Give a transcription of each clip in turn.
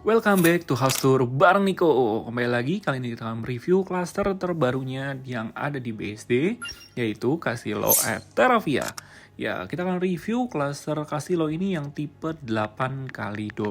Welcome back to House Tour bareng Niko. Kembali lagi, kali ini kita akan review klaster terbarunya yang ada di BSD, yaitu Castillo at Terravia. Ya, kita akan review klaster Castillo ini yang tipe 8x12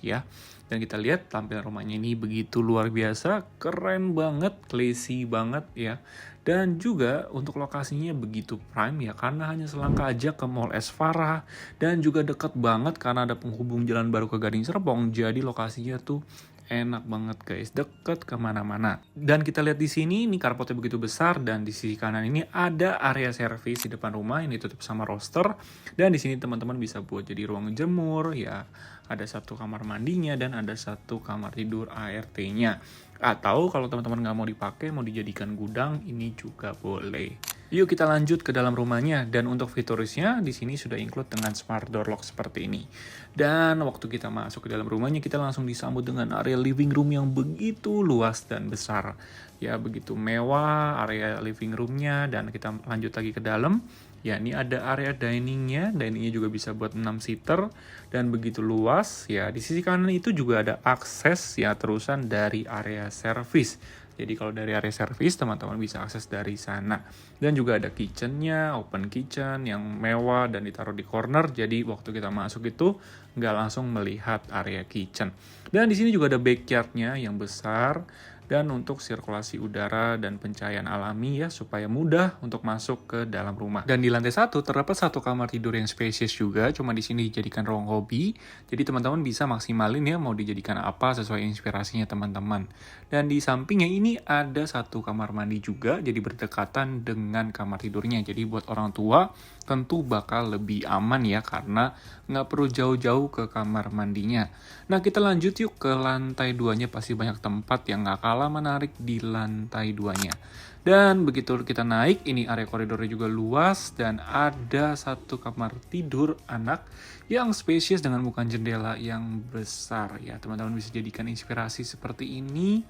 ya. Dan kita lihat tampilan rumahnya ini begitu luar biasa, keren banget, classy banget ya. Dan juga untuk lokasinya begitu prime ya, karena hanya selangkah aja ke Mall Es Farah. Dan juga deket banget karena ada penghubung jalan baru ke Gading Serpong. Jadi lokasinya tuh enak banget guys, deket kemana-mana. Dan kita lihat di sini, ini carportnya begitu besar dan di sisi kanan ini ada area servis di depan rumah ini ditutup sama roster. Dan di sini teman-teman bisa buat jadi ruang jemur ya. Ada satu kamar mandinya dan ada satu kamar tidur ART-nya. Atau kalau teman-teman nggak mau dipakai, mau dijadikan gudang, ini juga boleh. Yuk kita lanjut ke dalam rumahnya, dan untuk fiturnya di sini sudah include dengan smart door lock seperti ini. Dan waktu kita masuk ke dalam rumahnya, kita langsung disambut dengan area living room yang begitu luas dan besar. Ya begitu mewah area living roomnya, dan kita lanjut lagi ke dalam. Ya ini ada area diningnya juga bisa buat 6 seater dan begitu luas. Ya di sisi kanan itu juga ada akses ya terusan dari area service. Jadi kalau dari area service teman-teman bisa akses dari sana. Dan juga ada kitchennya, open kitchen yang mewah dan ditaruh di corner. Jadi waktu kita masuk itu nggak langsung melihat area kitchen. Dan di sini juga ada backyardnya yang besar. Dan untuk sirkulasi udara dan pencahayaan alami ya supaya mudah untuk masuk ke dalam rumah. Dan di lantai 1 terdapat satu kamar tidur yang spesies juga, cuma di sini dijadikan ruang hobi. Jadi teman-teman bisa maksimalin ya mau dijadikan apa sesuai inspirasinya teman-teman. Dan di sampingnya ini ada satu kamar mandi juga, jadi berdekatan dengan kamar tidurnya. Jadi buat orang tua tentu bakal lebih aman ya karena nggak perlu jauh-jauh ke kamar mandinya. Nah kita lanjut yuk ke lantai 2-nya, pasti banyak tempat yang nggak kalah menarik di lantai 2-nya. Dan begitu kita naik, ini area koridornya juga luas dan ada satu kamar tidur anak yang spesies dengan bukan jendela yang besar ya. Teman-teman bisa jadikan inspirasi seperti ini.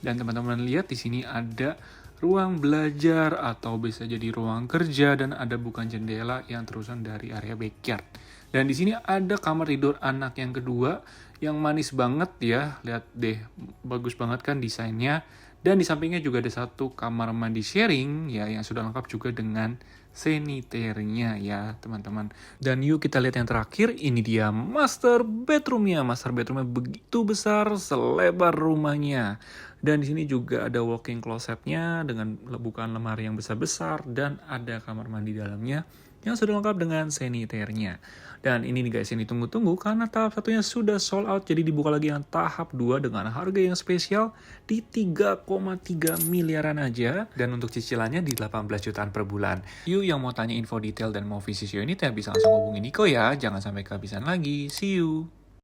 Dan teman-teman lihat di sini ada ruang belajar atau bisa jadi ruang kerja dan ada bukan jendela yang terusan dari area backyard. Dan di sini ada kamar tidur anak yang kedua yang manis banget ya. Lihat deh, bagus banget kan desainnya. Dan di sampingnya juga ada satu kamar mandi sharing ya yang sudah lengkap juga dengan saniternya ya teman-teman. Dan yuk kita lihat yang terakhir, ini dia master bedroomnya. Master bedroomnya begitu besar selebar rumahnya. Dan di sini juga ada walk-in closetnya dengan bukaan lemari yang besar-besar dan ada kamar mandi dalamnya yang sudah lengkap dengan saniternya. Dan ini nih guys yang ditunggu-tunggu karena tahap satunya sudah sold out, jadi dibuka lagi yang tahap 2 dengan harga yang spesial di 3,3 miliaran aja dan untuk cicilannya di 18 jutaan per bulan. Yuk yang mau tanya info detail dan mau visit unit ya bisa langsung hubungi Niko ya, jangan sampai kehabisan lagi. See you!